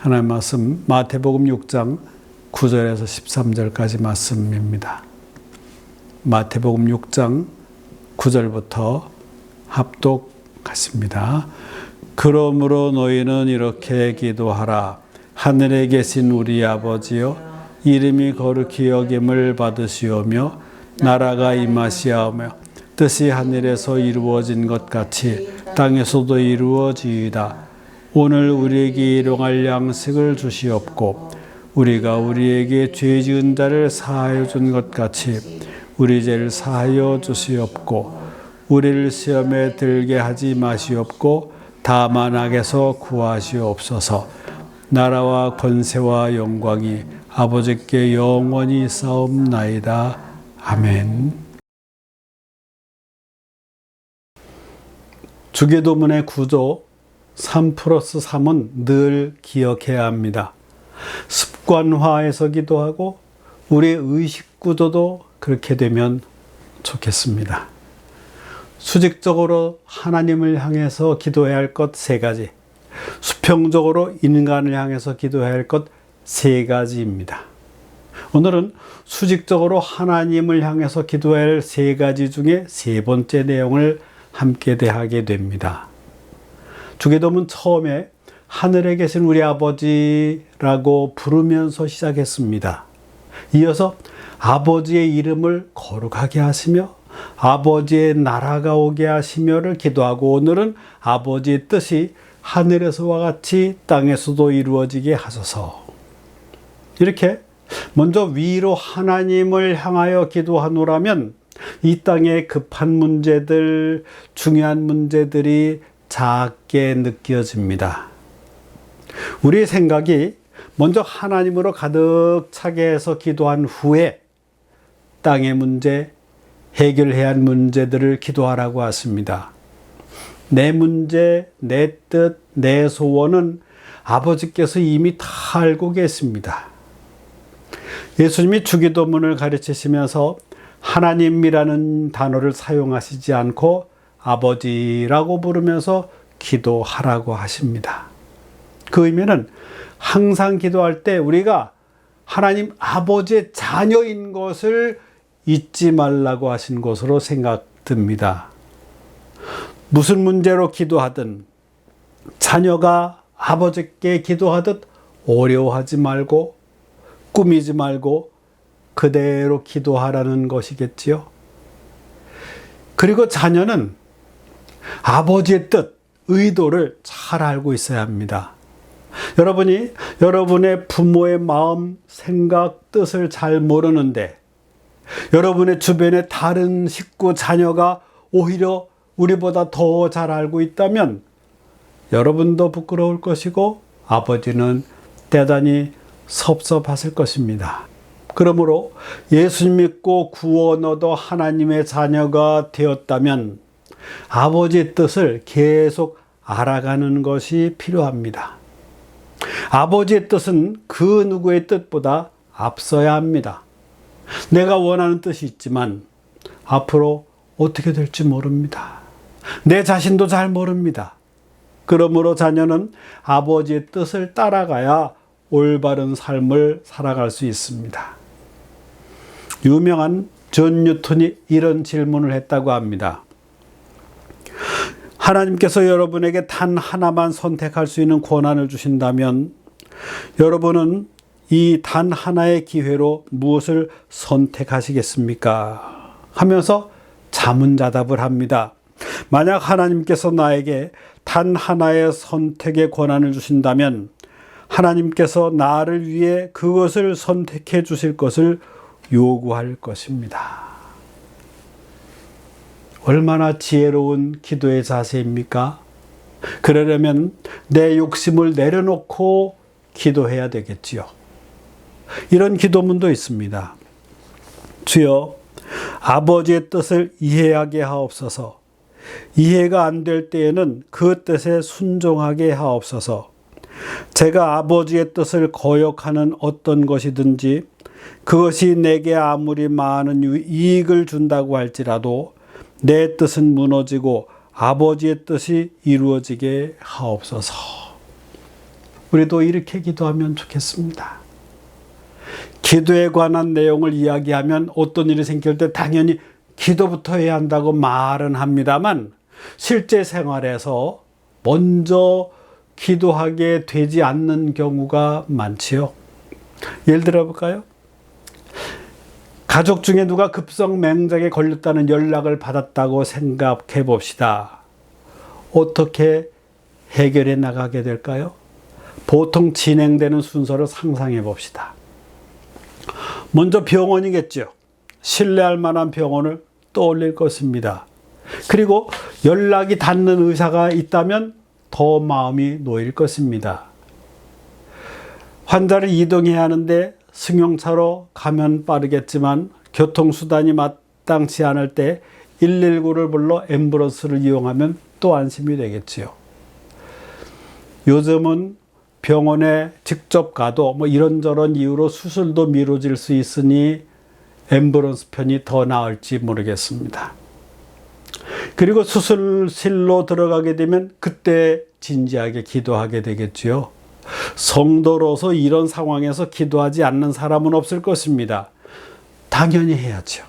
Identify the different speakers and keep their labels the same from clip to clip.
Speaker 1: 하나님 말씀 마태복음 6장 9절에서 13절까지 말씀입니다. 마태복음 6장 9절부터 합독하십니다. 그러므로 너희는 이렇게 기도하라. 하늘에 계신 우리 아버지여, 이름이 거룩히 여김을 받으시오며 나라가 임하시오며 뜻이 하늘에서 이루어진 것 같이 땅에서도 이루어지이다. 오늘 우리에게 일용할 양식을 주시옵고 우리가 우리에게 죄 지은 자를 사하여 준 것 같이 우리 죄를 사하여 주시옵고 우리를 시험에 들게 하지 마시옵고 다만 악에서 구하시옵소서. 나라와 권세와 영광이 아버지께 영원히 싸움나이다. 아멘. 주기도문의 구조 3+3은 늘 기억해야 합니다. 습관화해서 기도하고 우리의 의식 구조도 그렇게 되면 좋겠습니다. 수직적으로 하나님을 향해서 기도해야 할 것 3가지, 수평적으로 인간을 향해서 기도해야 할 것 3가지입니다. 오늘은 수직적으로 하나님을 향해서 기도해야 할 3가지 중에 3번째 내용을 함께 대하게 됩니다. 주기도문 처음에 하늘에 계신 우리 아버지라고 부르면서 시작했습니다. 이어서 아버지의 이름을 거룩하게 하시며 아버지의 나라가 오게 하시며를 기도하고 오늘은 아버지의 뜻이 하늘에서와 같이 땅에서도 이루어지게 하소서. 이렇게 먼저 위로 하나님을 향하여 기도하노라면 이 땅의 급한 문제들, 중요한 문제들이 작게 느껴집니다. 우리의 생각이 먼저 하나님으로 가득 차게 해서 기도한 후에 땅의 문제, 해결해야 할 문제들을 기도하라고 하십니다. 내 문제, 내 뜻, 내 소원은 아버지께서 이미 다 알고 계십니다. 예수님이 주기도문을 가르치시면서 하나님이라는 단어를 사용하시지 않고 아버지라고 부르면서 기도하라고 하십니다. 그 의미는 항상 기도할 때 우리가 하나님 아버지의 자녀인 것을 잊지 말라고 하신 것으로 생각됩니다. 무슨 문제로 기도하든 자녀가 아버지께 기도하듯 어려워하지 말고 꾸미지 말고 그대로 기도하라는 것이겠지요. 그리고 자녀는 아버지의 뜻, 의도를 잘 알고 있어야 합니다. 여러분이 여러분의 부모의 마음, 생각, 뜻을 잘 모르는데 여러분의 주변의 다른 식구, 자녀가 오히려 우리보다 더 잘 알고 있다면 여러분도 부끄러울 것이고 아버지는 대단히 섭섭하실 것입니다. 그러므로 예수님 믿고 구원 얻어 하나님의 자녀가 되었다면 아버지의 뜻을 계속 알아가는 것이 필요합니다. 아버지의 뜻은 그 누구의 뜻보다 앞서야 합니다. 내가 원하는 뜻이 있지만 앞으로 어떻게 될지 모릅니다. 내 자신도 잘 모릅니다. 그러므로 자녀는 아버지의 뜻을 따라가야 올바른 삶을 살아갈 수 있습니다. 유명한 존 뉴턴이 이런 질문을 했다고 합니다. 하나님께서 여러분에게 단 하나만 선택할 수 있는 권한을 주신다면 여러분은 이 단 하나의 기회로 무엇을 선택하시겠습니까? 하면서 자문자답을 합니다. 만약 하나님께서 나에게 단 하나의 선택의 권한을 주신다면 하나님께서 나를 위해 그것을 선택해 주실 것을 요구할 것입니다. 얼마나 지혜로운 기도의 자세입니까? 그러려면 내 욕심을 내려놓고 기도해야 되겠지요. 이런 기도문도 있습니다. 주여, 아버지의 뜻을 이해하게 하옵소서. 이해가 안 될 때에는 그 뜻에 순종하게 하옵소서. 제가 아버지의 뜻을 거역하는 어떤 것이든지 그것이 내게 아무리 많은 이익을 준다고 할지라도 내 뜻은 무너지고 아버지의 뜻이 이루어지게 하옵소서. 우리도 이렇게 기도하면 좋겠습니다. 기도에 관한 내용을 이야기하면 어떤 일이 생길 때 당연히 기도부터 해야 한다고 말은 합니다만 실제 생활에서 먼저 기도하게 되지 않는 경우가 많지요. 예를 들어 볼까요? 가족 중에 누가 급성 맹장에 걸렸다는 연락을 받았다고 생각해 봅시다. 어떻게 해결해 나가게 될까요? 보통 진행되는 순서를 상상해 봅시다. 먼저 병원이겠죠. 신뢰할 만한 병원을 떠올릴 것입니다. 그리고 연락이 닿는 의사가 있다면 더 마음이 놓일 것입니다. 환자를 이동해야 하는데 승용차로 가면 빠르겠지만 교통수단이 마땅치 않을 때 119를 불러 앰뷸런스를 이용하면 또 안심이 되겠지요. 요즘은 병원에 직접 가도 이런저런 이유로 수술도 미뤄질 수 있으니 앰뷸런스 편이 더 나을지 모르겠습니다. 그리고 수술실로 들어가게 되면 그때 진지하게 기도하게 되겠지요. 성도로서 이런 상황에서 기도하지 않는 사람은 없을 것입니다. 당연히 해야죠.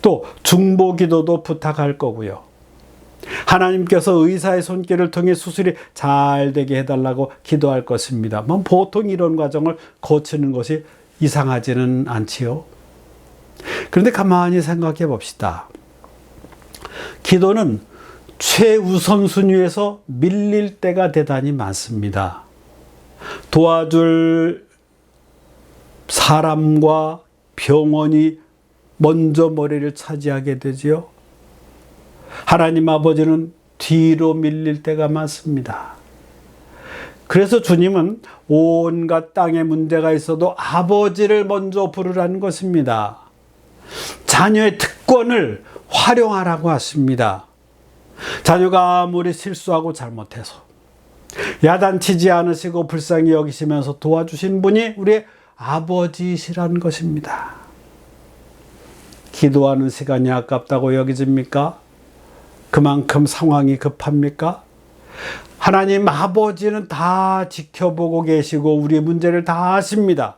Speaker 1: 또 중보 기도도 부탁할 거고요. 하나님께서 의사의 손길을 통해 수술이 잘 되게 해달라고 기도할 것입니다. 보통 이런 과정을 거치는 것이 이상하지는 않지요. 그런데 가만히 생각해 봅시다. 기도는 최우선순위에서 밀릴 때가 대단히 많습니다. 도와줄 사람과 병원이 먼저 머리를 차지하게 되지요. 하나님 아버지는 뒤로 밀릴 때가 많습니다. 그래서 주님은 온갖 땅에 문제가 있어도 아버지를 먼저 부르라는 것입니다. 자녀의 특권을 활용하라고 하십니다. 자녀가 아무리 실수하고 잘못해서 야단치지 않으시고 불쌍히 여기시면서 도와주신 분이 우리의 아버지시라는 것입니다. 기도하는 시간이 아깝다고 여기집니까? 그만큼 상황이 급합니까? 하나님 아버지는 다 지켜보고 계시고 우리의 문제를 다 아십니다.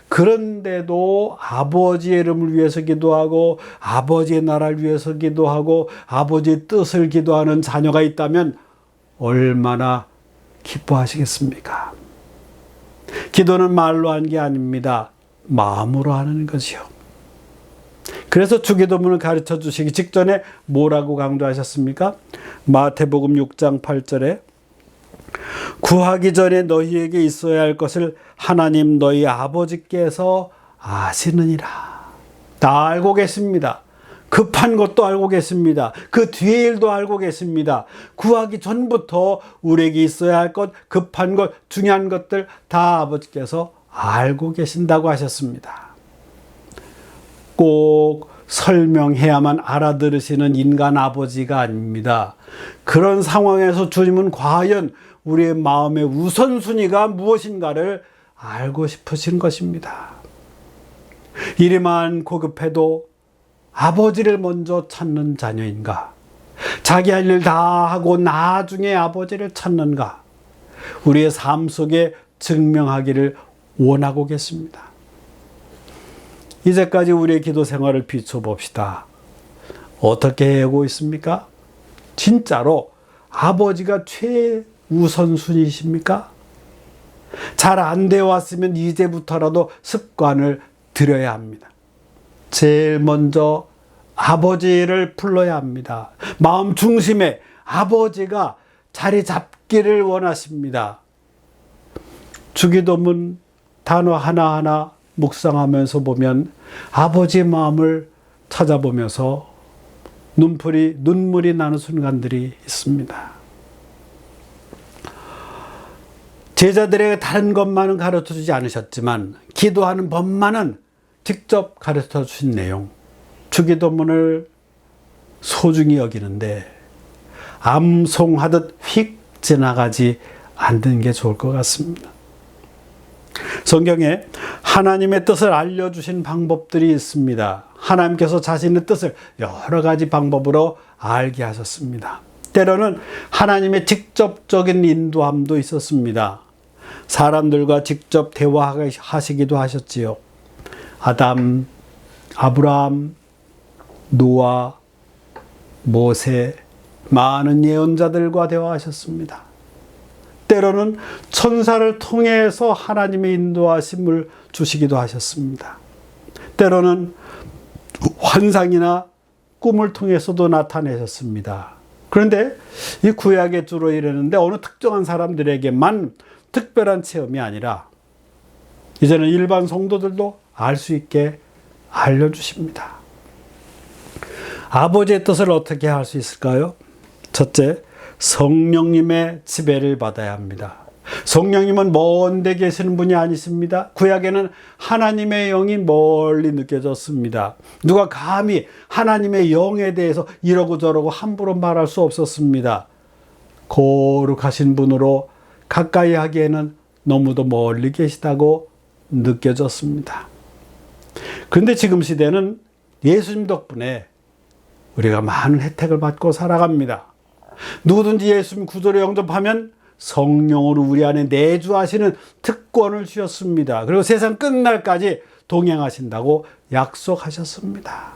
Speaker 1: 그런데도 아버지의 이름을 위해서 기도하고 아버지의 나라를 위해서 기도하고 아버지의 뜻을 기도하는 자녀가 있다면 얼마나 기뻐하시겠습니까? 기도는 말로 하는 게 아닙니다. 마음으로 하는 것이요. 그래서 주기도문을 가르쳐 주시기 직전에 뭐라고 강조하셨습니까? 마태복음 6장 8절에 구하기 전에 너희에게 있어야 할 것을 하나님 너희 아버지께서 아시느니라. 다 알고 계십니다. 급한 것도 알고 계십니다. 그 뒤의 일도 알고 계십니다. 구하기 전부터 우리에게 있어야 할 것, 급한 것, 중요한 것들 다 아버지께서 알고 계신다고 하셨습니다. 꼭 설명해야만 알아들으시는 인간 아버지가 아닙니다. 그런 상황에서 주님은 과연 우리의 마음의 우선순위가 무엇인가를 알고 싶으신 것입니다. 일이 많고 급해도 아버지를 먼저 찾는 자녀인가? 자기 할 일 다 하고 나중에 아버지를 찾는가? 우리의 삶 속에 증명하기를 원하고 계십니다. 이제까지 우리의 기도 생활을 비춰봅시다. 어떻게 하고 있습니까? 진짜로 아버지가 최우선순위십니까? 잘 안 되어 왔으면 이제부터라도 습관을 들여야 합니다. 제일 먼저 아버지를 불러야 합니다. 마음 중심에 아버지가 자리 잡기를 원하십니다. 주기도문 단어 하나하나 묵상하면서 보면 아버지의 마음을 찾아보면서 눈물이 나는 순간들이 있습니다. 제자들에게 다른 것만은 가르쳐 주지 않으셨지만 기도하는 법만은 직접 가르쳐 주신 내용, 주기도문을 소중히 여기는데 암송하듯 휙 지나가지 않는 게 좋을 것 같습니다. 성경에 하나님의 뜻을 알려주신 방법들이 있습니다. 하나님께서 자신의 뜻을 여러 가지 방법으로 알게 하셨습니다. 때로는 하나님의 직접적인 인도함도 있었습니다. 사람들과 직접 대화하시기도 하셨지요. 아담, 아브라함, 노아, 모세, 많은 예언자들과 대화하셨습니다. 때로는 천사를 통해서 하나님의 인도하심을 주시기도 하셨습니다. 때로는 환상이나 꿈을 통해서도 나타내셨습니다. 그런데 이 구약의 주로 이르는데 어느 특정한 사람들에게만 특별한 체험이 아니라 이제는 일반 성도들도 알 수 있게 알려주십니다. 아버지의 뜻을 어떻게 할 수 있을까요? 첫째, 성령님의 지배를 받아야 합니다. 성령님은 먼 데 계시는 분이 아니십니다. 구약에는 하나님의 영이 멀리 느껴졌습니다. 누가 감히 하나님의 영에 대해서 이러고 저러고 함부로 말할 수 없었습니다. 거룩하신 분으로 가까이 하기에는 너무도 멀리 계시다고 느껴졌습니다. 그런데 지금 시대는 예수님 덕분에 우리가 많은 혜택을 받고 살아갑니다. 누구든지 예수님 구조로 영접하면 성령으로 우리 안에 내주하시는 특권을 주셨습니다. 그리고 세상 끝날까지 동행하신다고 약속하셨습니다.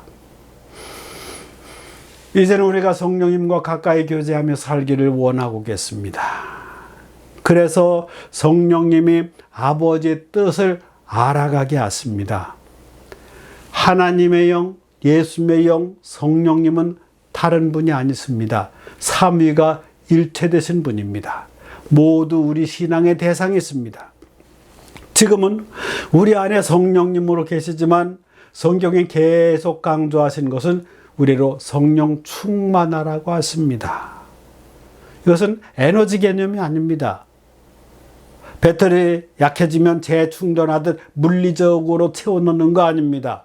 Speaker 1: 이제는 우리가 성령님과 가까이 교제하며 살기를 원하고 계십니다. 그래서 성령님이 아버지의 뜻을 알아가게 하십니다. 하나님의 영, 예수님의 영, 성령님은 다른 분이 아니십니다. 삼위가 일체되신 분입니다. 모두 우리 신앙의 대상이 있습니다. 지금은 우리 안에 성령님으로 계시지만 성경에 계속 강조하신 것은 우리로 성령 충만하라고 하십니다. 이것은 에너지 개념이 아닙니다. 배터리 약해지면 재충전하듯 물리적으로 채워넣는 거 아닙니다.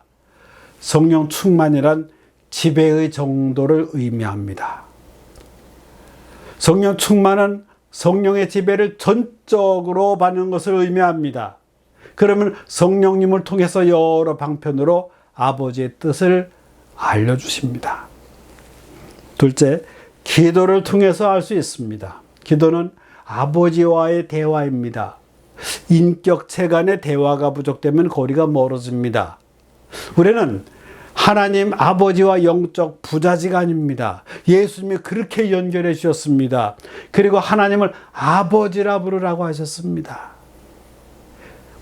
Speaker 1: 성령 충만이란 지배의 정도를 의미합니다. 성령 충만은 성령의 지배를 전적으로 받는 것을 의미합니다. 그러면 성령님을 통해서 여러 방편으로 아버지의 뜻을 알려주십니다. 둘째, 기도를 통해서 알 수 있습니다. 기도는 아버지와의 대화입니다. 인격체 간의 대화가 부족되면 거리가 멀어집니다. 우리는 하나님 아버지와 영적 부자지간입니다. 예수님이 그렇게 연결해 주셨습니다. 그리고 하나님을 아버지라 부르라고 하셨습니다.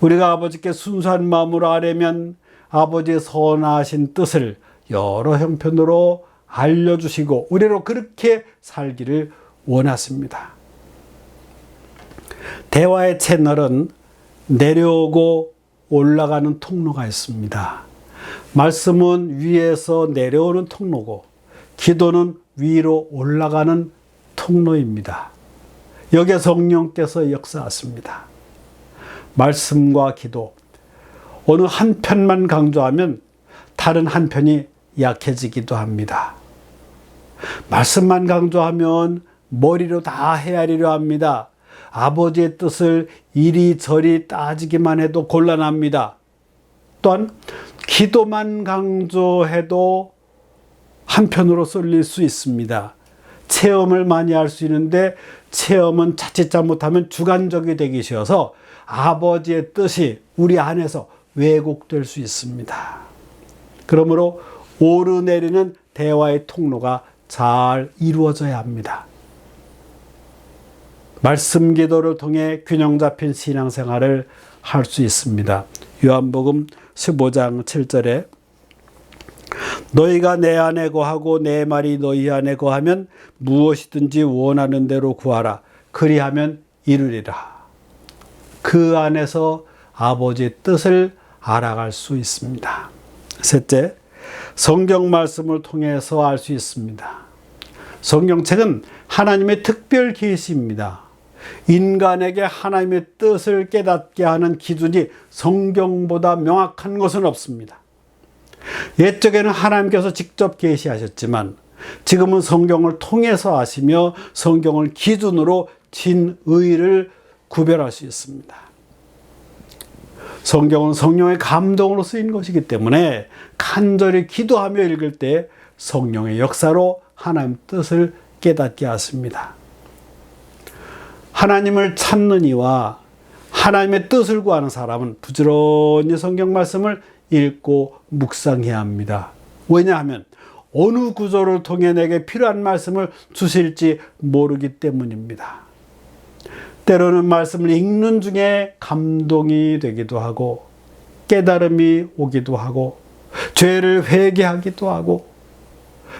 Speaker 1: 우리가 아버지께 순수한 마음으로 아뢰면 아버지의 선하신 뜻을 여러 형편으로 알려주시고 우리로 그렇게 살기를 원하십니다. 대화의 채널은 내려오고 올라가는 통로가 있습니다. 말씀은 위에서 내려오는 통로고 기도는 위로 올라가는 통로입니다. 여기에 성령께서 역사하십니다. 말씀과 기도, 어느 한편만 강조하면 다른 한편이 약해지기도 합니다. 말씀만 강조하면 머리로 다 헤아리려 합니다. 아버지의 뜻을 이리저리 따지기만 해도 곤란합니다. 또한 기도만 강조해도 한편으로 쏠릴 수 있습니다. 체험을 많이 할 수 있는데 체험은 자칫 잘못하면 주관적이 되기 쉬워서 아버지의 뜻이 우리 안에서 왜곡될 수 있습니다. 그러므로 오르내리는 대화의 통로가 잘 이루어져야 합니다. 말씀 기도를 통해 균형 잡힌 신앙생활을 할 수 있습니다. 요한복음 15장 7절에 너희가 내 안에 거하고 내 말이 너희 안에 거하면 무엇이든지 원하는 대로 구하라. 그리하면 이루리라. 그 안에서 아버지의 뜻을 알아갈 수 있습니다. 셋째, 성경 말씀을 통해서 알 수 있습니다. 성경책은 하나님의 특별 계시입니다. 인간에게 하나님의 뜻을 깨닫게 하는 기준이 성경보다 명확한 것은 없습니다. 옛적에는 하나님께서 직접 계시하셨지만 지금은 성경을 통해서 하시며 성경을 기준으로 진의를 구별할 수 있습니다. 성경은 성령의 감동으로 쓰인 것이기 때문에 간절히 기도하며 읽을 때 성령의 역사로 하나님 뜻을 깨닫게 하십니다. 하나님을 찾는 이와 하나님의 뜻을 구하는 사람은 부지런히 성경 말씀을 읽고 묵상해야 합니다. 왜냐하면 어느 구절을 통해 내게 필요한 말씀을 주실지 모르기 때문입니다. 때로는 말씀을 읽는 중에 감동이 되기도 하고 깨달음이 오기도 하고 죄를 회개하기도 하고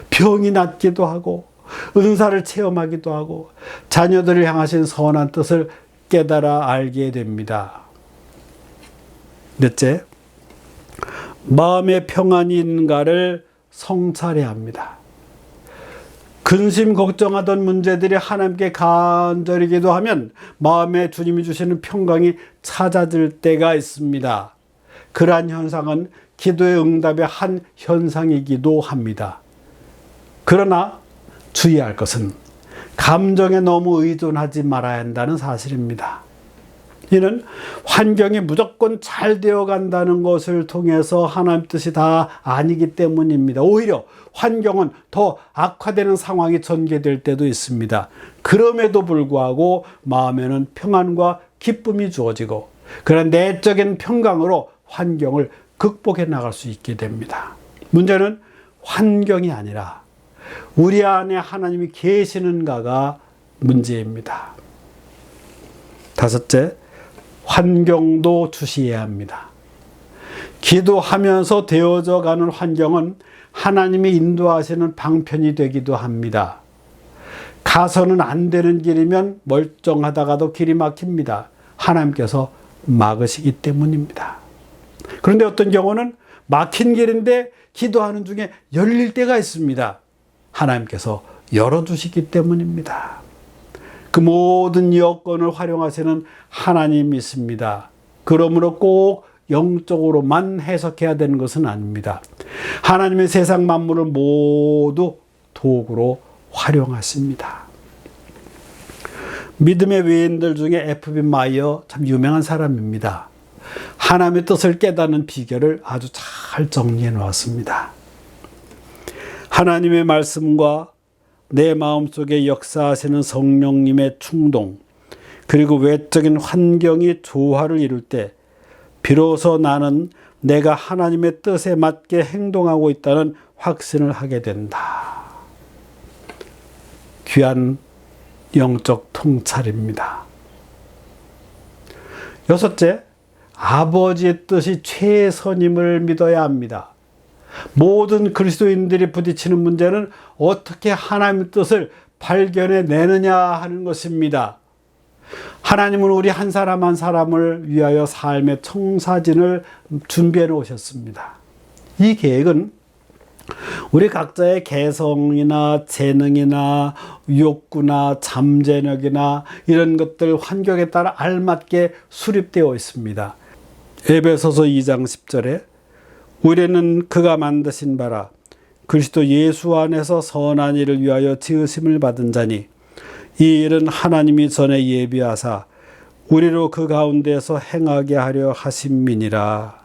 Speaker 1: 병이 낫기도 하고 은사를 체험하기도 하고 자녀들을 향하신 선한 뜻을 깨달아 알게 됩니다. 넷째, 마음의 평안이 있는가를 성찰해야 합니다. 근심 걱정하던 문제들이 하나님께 간절히 기도하면 마음에 주님이 주시는 평강이 찾아질 때가 있습니다. 그러한 현상은 기도의 응답의 한 현상이기도 합니다. 그러나 주의할 것은 감정에 너무 의존하지 말아야 한다는 사실입니다. 이는 환경이 무조건 잘 되어 간다는 것을 통해서 하나님 뜻이 다 아니기 때문입니다. 오히려 환경은 더 악화되는 상황이 전개될 때도 있습니다. 그럼에도 불구하고 마음에는 평안과 기쁨이 주어지고 그런 내적인 평강으로 환경을 극복해 나갈 수 있게 됩니다. 문제는 환경이 아니라 우리 안에 하나님이 계시는가가 문제입니다. 다섯째, 환경도 주시해야 합니다. 기도하면서 되어져 가는 환경은 하나님이 인도하시는 방편이 되기도 합니다. 가서는 안 되는 길이면 멀쩡하다가도 길이 막힙니다. 하나님께서 막으시기 때문입니다. 그런데 어떤 경우는 막힌 길인데 기도하는 중에 열릴 때가 있습니다. 하나님께서 열어주시기 때문입니다. 그 모든 여건을 활용하시는 하나님이 있습니다. 그러므로 꼭 영적으로만 해석해야 되는 것은 아닙니다. 하나님의 세상 만물을 모두 도구로 활용하십니다. 믿음의 외인들 중에 F.B. 마이어 참 유명한 사람입니다. 하나님의 뜻을 깨닫는 비결을 아주 잘 정리해 놓았습니다. 하나님의 말씀과 내 마음속에 역사하시는 성령님의 충동, 그리고 외적인 환경이 조화를 이룰 때 비로소 나는 내가 하나님의 뜻에 맞게 행동하고 있다는 확신을 하게 된다. 귀한 영적 통찰입니다. 여섯째, 아버지의 뜻이 최선임을 믿어야 합니다. 모든 그리스도인들이 부딪히는 문제는 어떻게 하나님의 뜻을 발견해 내느냐 하는 것입니다. 하나님은 우리 한 사람 한 사람을 위하여 삶의 청사진을 준비해 놓으셨습니다. 이 계획은 우리 각자의 개성이나 재능이나 욕구나 잠재력이나 이런 것들 환경에 따라 알맞게 수립되어 있습니다. 에베소서 2장 10절에 우리는 그가 만드신 바라 그리스도 예수 안에서 선한 일을 위하여 지으심을 받은 자니 이 일은 하나님이 전에 예비하사 우리로 그 가운데서 행하게 하려 하심이니라.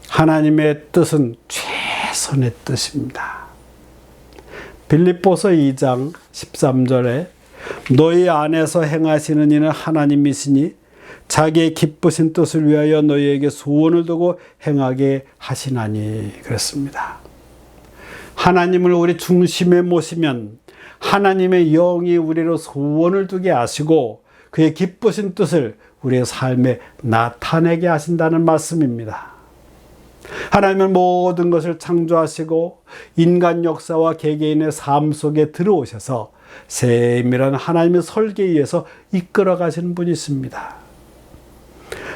Speaker 1: 하나님의 뜻은 최선의 뜻입니다. 빌립보서 2장 13절에 너희 안에서 행하시는 이는 하나님이시니 자기의 기쁘신 뜻을 위하여 너희에게 소원을 두고 행하게 하시나니 그랬습니다. 하나님을 우리 중심에 모시면 하나님의 영이 우리로 소원을 두게 하시고 그의 기쁘신 뜻을 우리의 삶에 나타내게 하신다는 말씀입니다. 하나님은 모든 것을 창조하시고 인간 역사와 개개인의 삶 속에 들어오셔서 세밀한 하나님의 설계에 의해서 이끌어 가시는 분이십니다.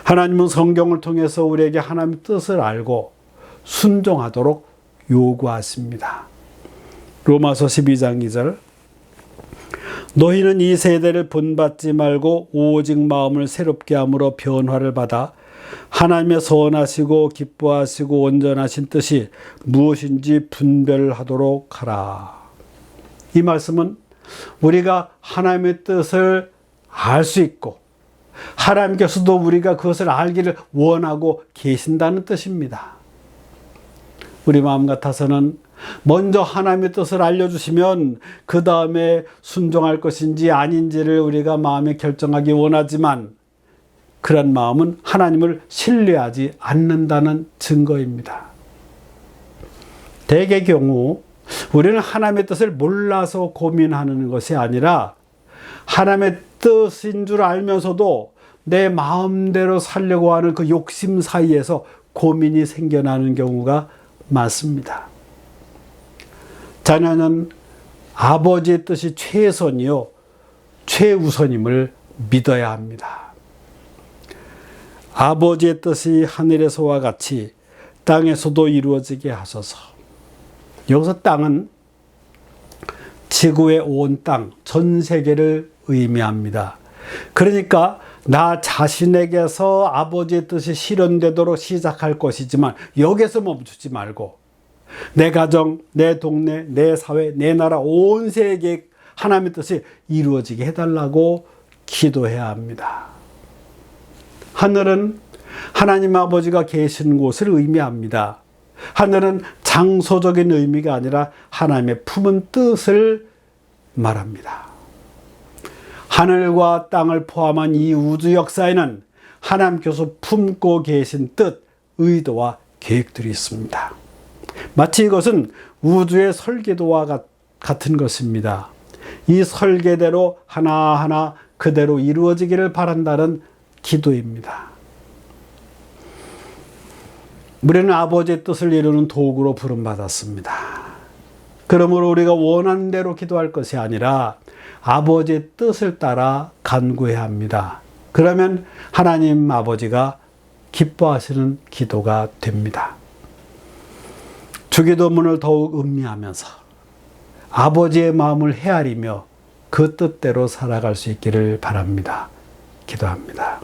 Speaker 1: 하나님은 성경을 통해서 우리에게 하나님의 뜻을 알고 순종하도록 요구하십니다. 로마서 12장 2절 너희는 이 세대를 본받지 말고 오직 마음을 새롭게 함으로 변화를 받아 하나님의 선하시고 기뻐하시고 온전하신 뜻이 무엇인지 분별하도록 하라. 이 말씀은 우리가 하나님의 뜻을 알 수 있고 하나님께서도 우리가 그것을 알기를 원하고 계신다는 뜻입니다. 우리 마음 같아서는 먼저 하나님의 뜻을 알려주시면 그 다음에 순종할 것인지 아닌지를 우리가 마음에 결정하기 원하지만 그런 마음은 하나님을 신뢰하지 않는다는 증거입니다. 대개 경우 우리는 하나님의 뜻을 몰라서 고민하는 것이 아니라 하나님의 뜻인 줄 알면서도 내 마음대로 살려고 하는 그 욕심 사이에서 고민이 생겨나는 경우가 많습니다. 자녀는 아버지의 뜻이 최선이요, 최우선임을 믿어야 합니다. 아버지의 뜻이 하늘에서와 같이 땅에서도 이루어지게 하소서. 여기서 땅은 지구의 온 땅, 전 세계를 의미합니다. 그러니까 나 자신에게서 아버지의 뜻이 실현되도록 시작할 것이지만 여기서 멈추지 말고 내 가정, 내 동네, 내 사회, 내 나라, 온 세계에 하나님의 뜻이 이루어지게 해달라고 기도해야 합니다. 하늘은 하나님 아버지가 계신 곳을 의미합니다. 하늘은 장소적인 의미가 아니라 하나님의 품은 뜻을 말합니다. 하늘과 땅을 포함한 이 우주 역사에는 하나님께서 품고 계신 뜻, 의도와 계획들이 있습니다. 마치 이것은 우주의 설계도와 같은 것입니다. 이 설계대로 하나하나 그대로 이루어지기를 바란다는 기도입니다. 우리는 아버지의 뜻을 이루는 도구로 부름받았습니다. 그러므로 우리가 원하는 대로 기도할 것이 아니라 아버지의 뜻을 따라 간구해야 합니다. 그러면 하나님 아버지가 기뻐하시는 기도가 됩니다. 주기도문을 더욱 음미하면서 아버지의 마음을 헤아리며 그 뜻대로 살아갈 수 있기를 바랍니다. 기도합니다.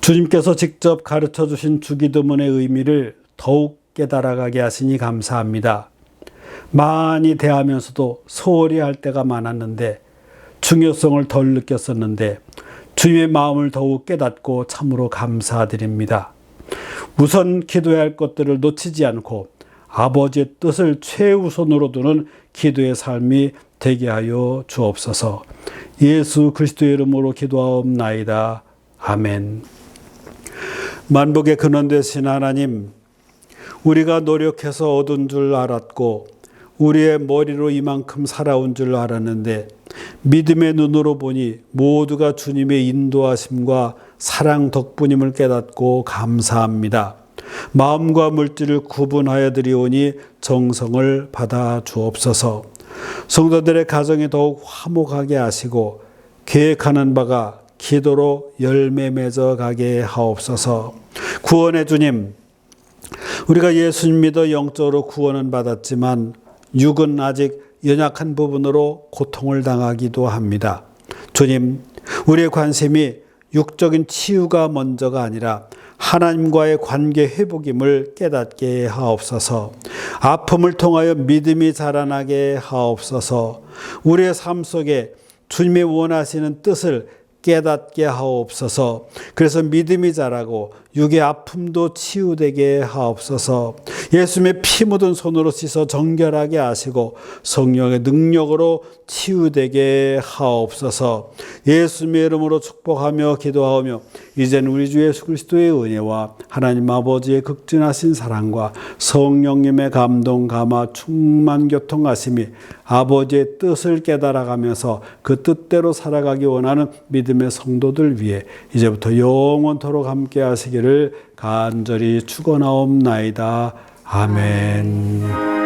Speaker 1: 주님께서 직접 가르쳐 주신 주기도문의 의미를 더욱 깨달아가게 하시니 감사합니다. 많이 대하면서도 소홀히 할 때가 많았는데 중요성을 덜 느꼈었는데 주님의 마음을 더욱 깨닫고 참으로 감사드립니다. 우선 기도해야 할 것들을 놓치지 않고 아버지의 뜻을 최우선으로 두는 기도의 삶이 되게 하여 주옵소서. 예수 그리스도의 이름으로 기도하옵나이다. 아멘. 만복의 근원 되신 하나님, 우리가 노력해서 얻은 줄 알았고 우리의 머리로 이만큼 살아온 줄 알았는데 믿음의 눈으로 보니 모두가 주님의 인도하심과 사랑 덕분임을 깨닫고 감사합니다. 마음과 물질을 구분하여 드리오니 정성을 받아 주옵소서. 성도들의 가정이 더욱 화목하게 하시고 계획하는 바가 기도로 열매 맺어 가게 하옵소서. 구원의 주님, 우리가 예수님 믿어 영적으로 구원은 받았지만 육은 아직 연약한 부분으로 고통을 당하기도 합니다. 주님, 우리의 관심이 육적인 치유가 먼저가 아니라 하나님과의 관계 회복임을 깨닫게 하옵소서. 아픔을 통하여 믿음이 자라나게 하옵소서. 우리의 삶 속에 주님이 원하시는 뜻을 깨닫게 하옵소서. 그래서 믿음이 자라고 육의 아픔도 치유되게 하옵소서. 예수님의 피 묻은 손으로 씻어 정결하게 하시고 성령의 능력으로 치유되게 하옵소서. 예수님의 이름으로 축복하며 기도하오며 이제는 우리 주 예수 그리스도의 은혜와 하나님 아버지의 극진하신 사랑과 성령님의 감동 감화 충만 교통하심이 아버지의 뜻을 깨달아가면서 그 뜻대로 살아가기 원하는 믿음의 성도들 위해 이제부터 영원토록 함께 하시기를 간절히 축원하옵나이다. 아멘.